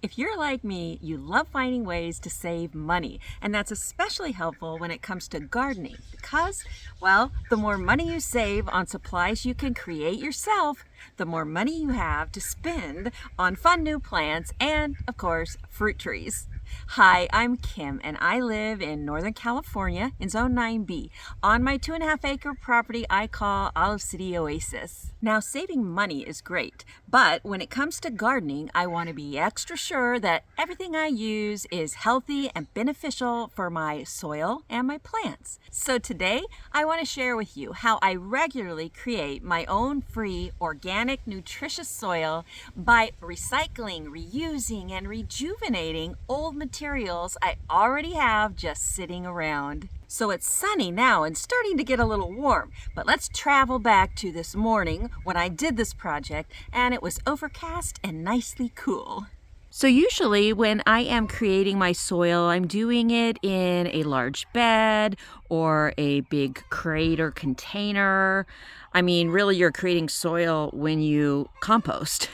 If you're like me, you love finding ways to save money, and that's especially helpful when it comes to gardening because, well, the more money you save on supplies you can create yourself, the more money you have to spend on fun new plants and, of course, fruit trees. Hi, I'm Kim, and I live in Northern California in Zone 9B on my 2.5-acre property I call our City Oasis. Now, saving money is great, but when it comes to gardening, I want to be extra sure that everything I use is healthy and beneficial for my soil and my plants. So today, I want to share with you how I regularly create my own free, organic, nutritious soil by recycling, reusing, and rejuvenating old materials I already have just sitting around. So it's sunny now and starting to get a little warm, but let's travel back to this morning when I did this project and it was overcast and nicely cool. So usually when I am creating my soil, I'm doing it in a large bed or a big crate or container. I mean, really, you're creating soil when you compost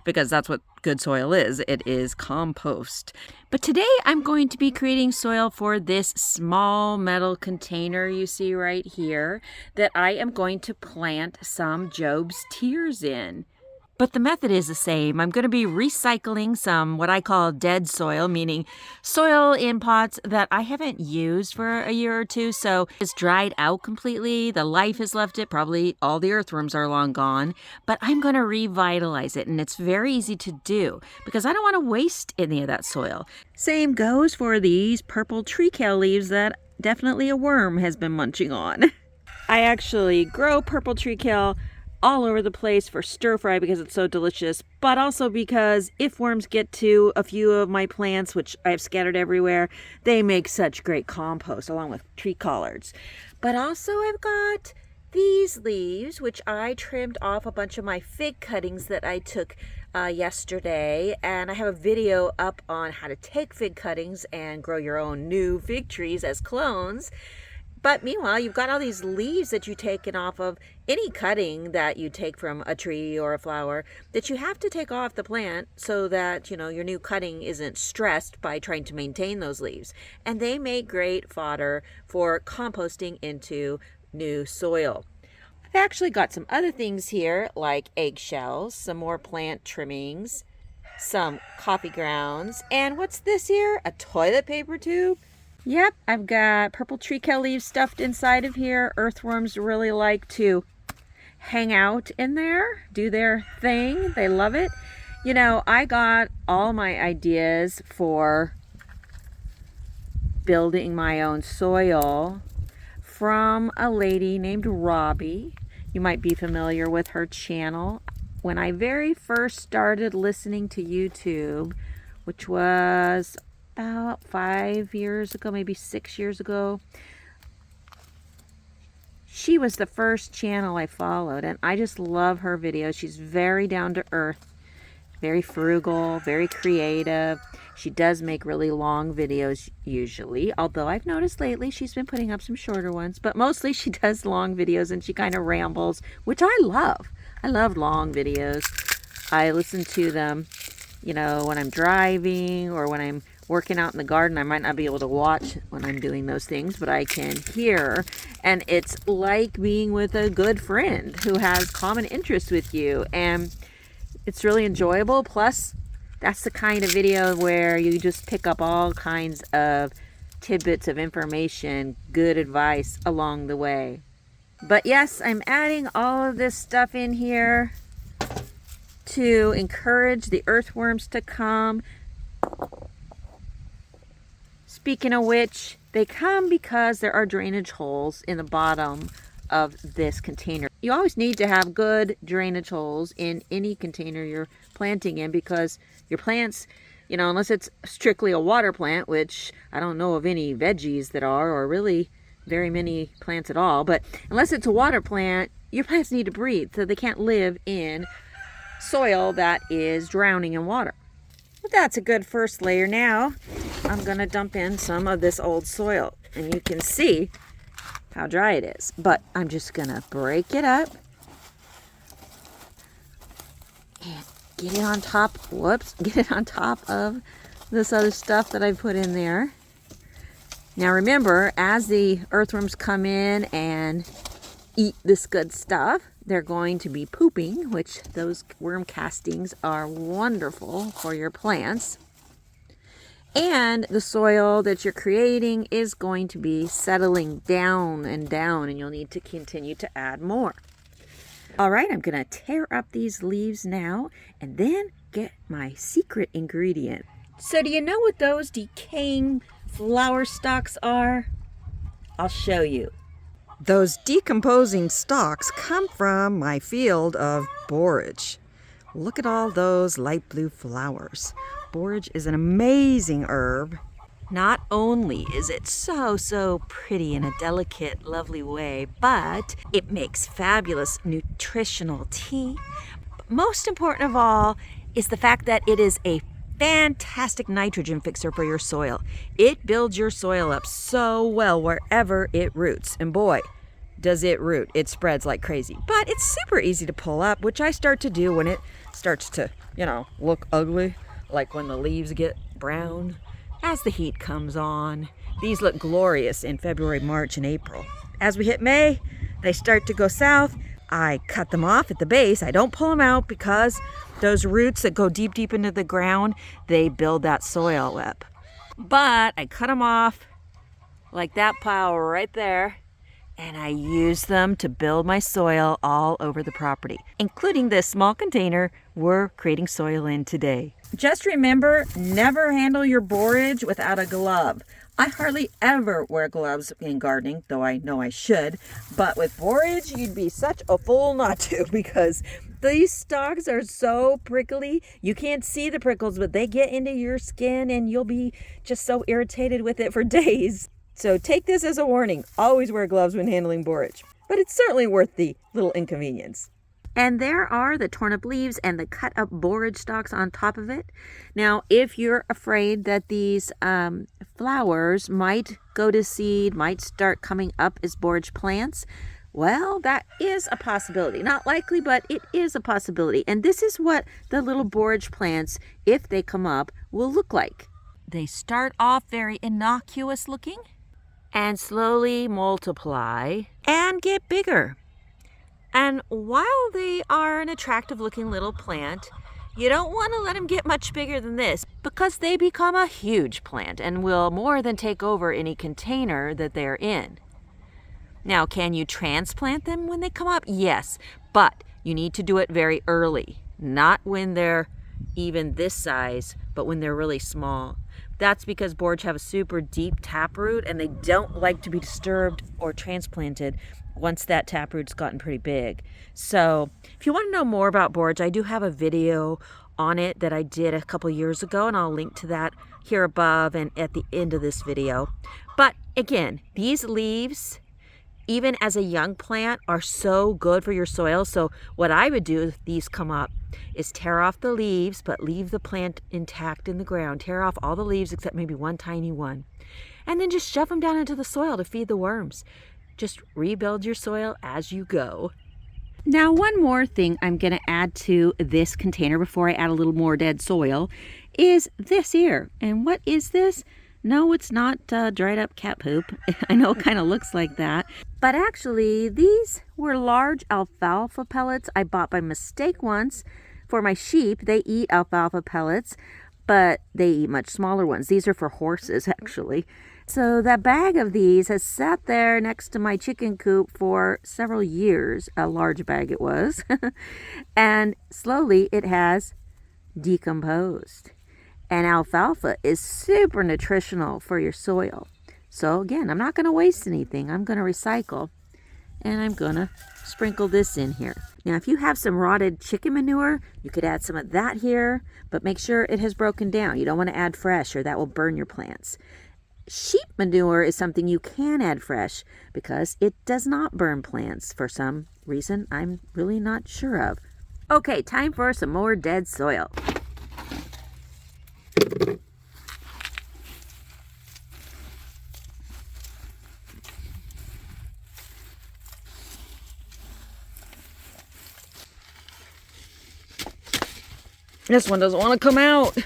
because that's what good soil is. It is compost. But today I'm going to be creating soil for this small metal container you see right here that I am going to plant some Job's tears in. But the method is the same. I'm going to be recycling some what I call dead soil, meaning soil in pots that I haven't used for a year or two. So it's dried out completely. The life has left it. Probably all the earthworms are long gone. But I'm going to revitalize it. And it's very easy to do because I don't want to waste any of that soil. Same goes for these purple tree kale leaves that definitely a worm has been munching on. I actually grow purple tree kale all over the place for stir fry because it's so delicious, but also because if worms get to a few of my plants, which I've scattered everywhere, they make such great compost along with tree collards. But also I've got these leaves, which I trimmed off a bunch of my fig cuttings that I took yesterday, and I have a video up on how to take fig cuttings and grow your own new fig trees as clones. But meanwhile, you've got all these leaves that you've taken off of any cutting that you take from a tree or a flower that you have to take off the plant so that, your new cutting isn't stressed by trying to maintain those leaves. And they make great fodder for composting into new soil. I've actually got some other things here like eggshells, some more plant trimmings, some coffee grounds, and what's this here? A toilet paper tube? Yep, I've got purple tree kale leaves stuffed inside of here. Earthworms really like to hang out in there, do their thing. They love it. I got all my ideas for building my own soil from a lady named Robbie. You might be familiar with her channel. When I very first started listening to YouTube, which was about 5 years ago, maybe 6 years ago, she was the first channel I followed, and I just love her videos. She's very down to earth, very frugal, very creative. She does make really long videos usually, although I've noticed lately she's been putting up some shorter ones, but mostly she does long videos and she kind of rambles, which I love. I love long videos. I listen to them, when I'm driving or when I'm working out in the garden. I might not be able to watch when I'm doing those things, but I can hear, and it's like being with a good friend who has common interests with you, and it's really enjoyable. Plus, that's the kind of video where you just pick up all kinds of tidbits of information, good advice along the way. But yes, I'm adding all of this stuff in here to encourage the earthworms to come. Speaking of which, they come because there are drainage holes in the bottom of this container. You always need to have good drainage holes in any container you're planting in because your plants, unless it's strictly a water plant, which I don't know of any veggies that are, or really very many plants at all, but unless it's a water plant, your plants need to breathe, so they can't live in soil that is drowning in water. But that's a good first layer. Now I'm going to dump in some of this old soil, and you can see how dry it is. But I'm just going to break it up and get it on top, get it on top of this other stuff that I put in there. Now remember, as the earthworms come in and eat this good stuff, they're going to be pooping, which those worm castings are wonderful for your plants. And the soil that you're creating is going to be settling down and down, and you'll need to continue to add more. All right, I'm going to tear up these leaves now and then get my secret ingredient. So do you know what those decaying flower stalks are? I'll show you. Those decomposing stalks come from my field of borage. Look at all those light blue flowers. Borage is an amazing herb. Not only is it so pretty in a delicate, lovely way, but it makes fabulous nutritional tea. But most important of all is the fact that it is a fantastic nitrogen fixer for your soil. It builds your soil up so well wherever it roots. And boy, does it root. It spreads like crazy. But it's super easy to pull up, which I start to do when it starts to, look ugly, like when the leaves get brown. As the heat comes on, these look glorious in February, March, and April. As we hit May, they start to go south. I cut them off at the base. I don't pull them out because those roots that go deep into the ground, they build that soil up. But I cut them off like that pile right there, and I use them to build my soil all over the property, including this small container we're creating soil in today. Just remember, never handle your borage without a glove. I hardly ever wear gloves in gardening, though I know I should. But with borage, you'd be such a fool not to, because these stalks are so prickly. You can't see the prickles, but they get into your skin and you'll be just so irritated with it for days. So take this as a warning. Always wear gloves when handling borage. But it's certainly worth the little inconvenience. And there are the torn up leaves and the cut up borage stalks on top of it. Now, if you're afraid that these flowers might go to seed, might start coming up as borage plants, well, that is a possibility. Not likely, but it is a possibility. And this is what the little borage plants, if they come up, will look like. They start off very innocuous looking and slowly multiply and get bigger. And while they are an attractive looking little plant, you don't want to let them get much bigger than this, because they become a huge plant and will more than take over any container that they're in. Now, can you transplant them when they come up? Yes, but you need to do it very early, not when they're even this size, but when they're really small. That's because borage have a super deep taproot and they don't like to be disturbed or transplanted once that taproot's gotten pretty big. So if you want to know more about borage, I do have a video on it that I did a couple years ago, and I'll link to that here above and at the end of this video. But again, these leaves, even as a young plant, are so good for your soil. So what I would do if these come up is tear off the leaves, but leave the plant intact in the ground. Tear off all the leaves except maybe one tiny one. And then just shove them down into the soil to feed the worms. Just rebuild your soil as you go. Now, one more thing I'm going to add to this container before I add a little more dead soil is this here. And what is this? No, it's not dried up cat poop. I know it kind of looks like that. But actually, these were large alfalfa pellets I bought by mistake once for my sheep. They eat alfalfa pellets, but they eat much smaller ones. These are for horses, actually. So that bag of these has sat there next to my chicken coop for several years. A large bag it was. And slowly it has decomposed. And alfalfa is super nutritional for your soil. So again, I'm not going to waste anything. I'm going to recycle. And I'm going to sprinkle this in here. Now, if you have some rotted chicken manure, you could add some of that here. But make sure it has broken down. You don't want to add fresh, or that will burn your plants. Sheep manure is something you can add fresh because it does not burn plants for some reason I'm really not sure of. Okay, time for some more dead soil. This one doesn't want to come out.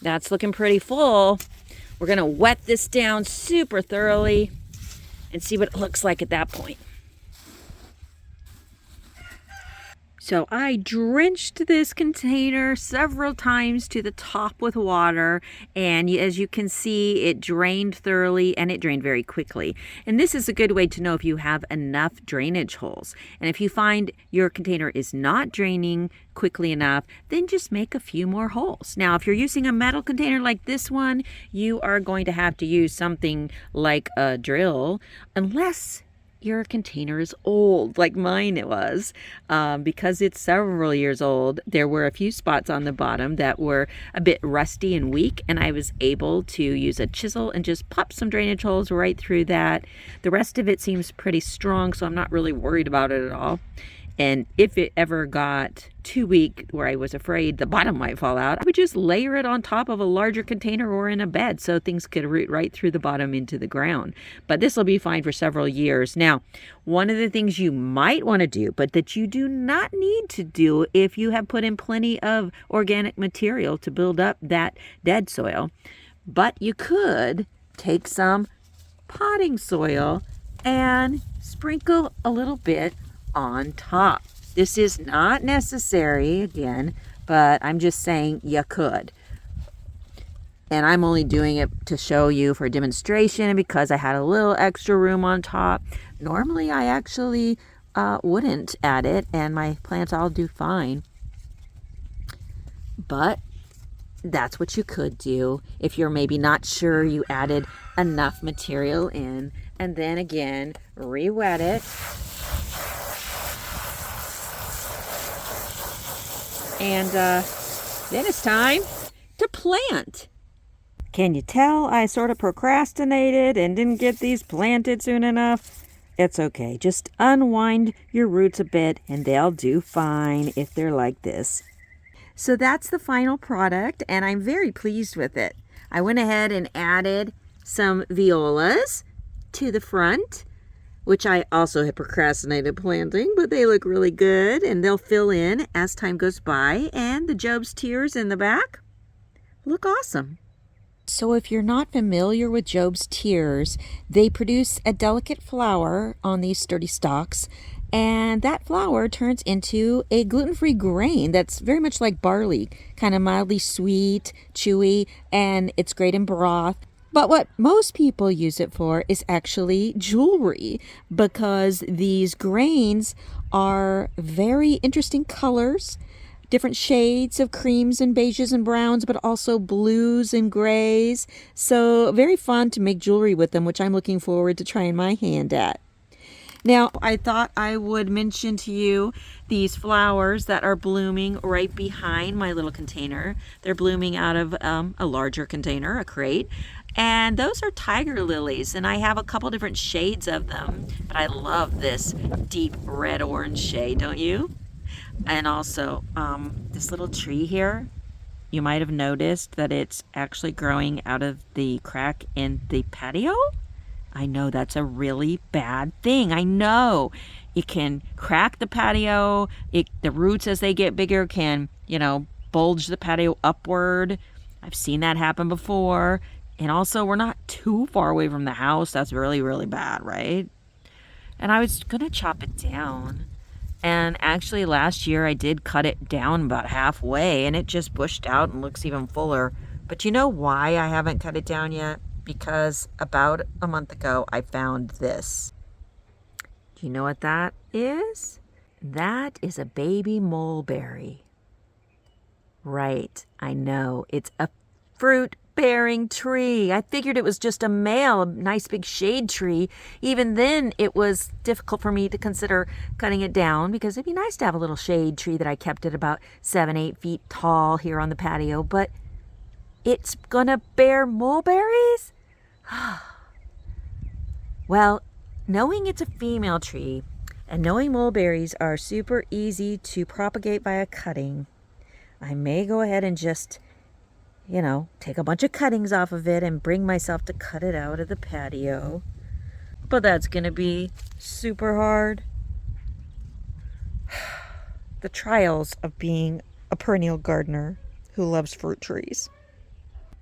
That's looking pretty full. We're gonna wet this down super thoroughly and see what it looks like at that point. So I drenched this container several times to the top with water, and as you can see, it drained thoroughly and it drained very quickly. And this is a good way to know if you have enough drainage holes. And if you find your container is not draining quickly enough, then just make a few more holes. Now, if you're using a metal container like this one, you are going to have to use something like a drill, unless your container is old like mine it was. Because it's several years old, there were a few spots on the bottom that were a bit rusty and weak, and I was able to use a chisel and just pop some drainage holes right through that. The rest of it seems pretty strong, so I'm not really worried about it at all. And if it ever got too weak where I was afraid the bottom might fall out, I would just layer it on top of a larger container or in a bed so things could root right through the bottom into the ground. But this will be fine for several years. Now, one of the things you might want to do, but that you do not need to do if you have put in plenty of organic material to build up that dead soil, but you could take some potting soil and sprinkle a little bit on top. This is not necessary, again, but I'm just saying you could. And I'm only doing it to show you for demonstration because I had a little extra room on top. Normally I actually wouldn't add it, and my plants all do fine. But that's what you could do if you're maybe not sure you added enough material in. And then again, re-wet it. And then it's time to plant. Can you tell I sort of procrastinated and didn't get these planted soon enough? It's okay. Just unwind your roots a bit and they'll do fine if they're like this. So that's the final product, and I'm very pleased with it. I went ahead and added some violas to the front, which I also had procrastinated planting, but they look really good and they'll fill in as time goes by. And the Job's tears in the back look awesome. So if you're not familiar with Job's tears, they produce a delicate flower on these sturdy stalks, and that flour turns into a gluten-free grain that's very much like barley, kind of mildly sweet, chewy, and it's great in broth. But what most people use it for is actually jewelry, because these grains are very interesting colors, different shades of creams and beiges and browns, but also blues and grays. So very fun to make jewelry with them, which I'm looking forward to trying my hand at. Now, I thought I would mention to you these flowers that are blooming right behind my little container. They're blooming out of a larger container, a crate. And those are tiger lilies, and I have a couple different shades of them, but I love this deep red-orange shade, don't you? And also, this little tree here, you might have noticed that it's actually growing out of the crack in the patio. I know that's a really bad thing. I know it can crack the patio. The roots, as they get bigger, can, bulge the patio upward. I've seen that happen before. And also, we're not too far away from the house. That's really, really bad, right? And I was going to chop it down. And actually, last year, I did cut it down about halfway, and it just bushed out and looks even fuller. But you know why I haven't cut it down yet? Because about a month ago, I found this. Do you know what that is? That is a baby mulberry. Right, I know. It's a fruit-bearing tree. I figured it was just a male, a nice big shade tree. Even then, it was difficult for me to consider cutting it down because it'd be nice to have a little shade tree that I kept at about 7-8 feet tall here on the patio. But it's gonna bear mulberries? Well, knowing it's a female tree and knowing mulberries are super easy to propagate via cutting, I may go ahead and just, take a bunch of cuttings off of it and bring myself to cut it out of the patio. But that's gonna be super hard. The trials of being a perennial gardener who loves fruit trees.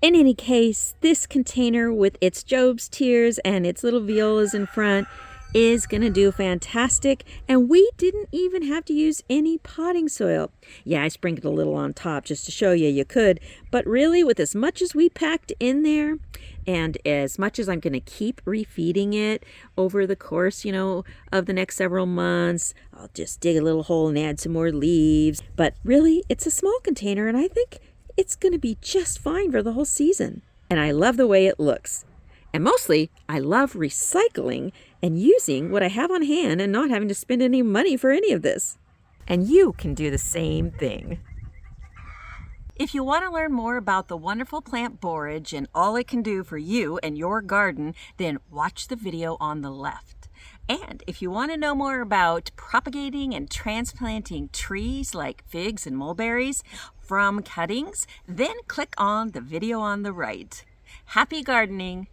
In any case, this container with its Job's tears and its little violas in front is going to do fantastic, and we didn't even have to use any potting soil. Yeah, I sprinkled a little on top just to show you could, but really with as much as we packed in there and as much as I'm going to keep refeeding it over the course, of the next several months, I'll just dig a little hole and add some more leaves. But really, it's a small container, and I think it's going to be just fine for the whole season. And I love the way it looks. And mostly, I love recycling and using what I have on hand and not having to spend any money for any of this. And you can do the same thing. If you want to learn more about the wonderful plant borage and all it can do for you and your garden, then watch the video on the left. And if you want to know more about propagating and transplanting trees like figs and mulberries from cuttings, then click on the video on the right. Happy gardening!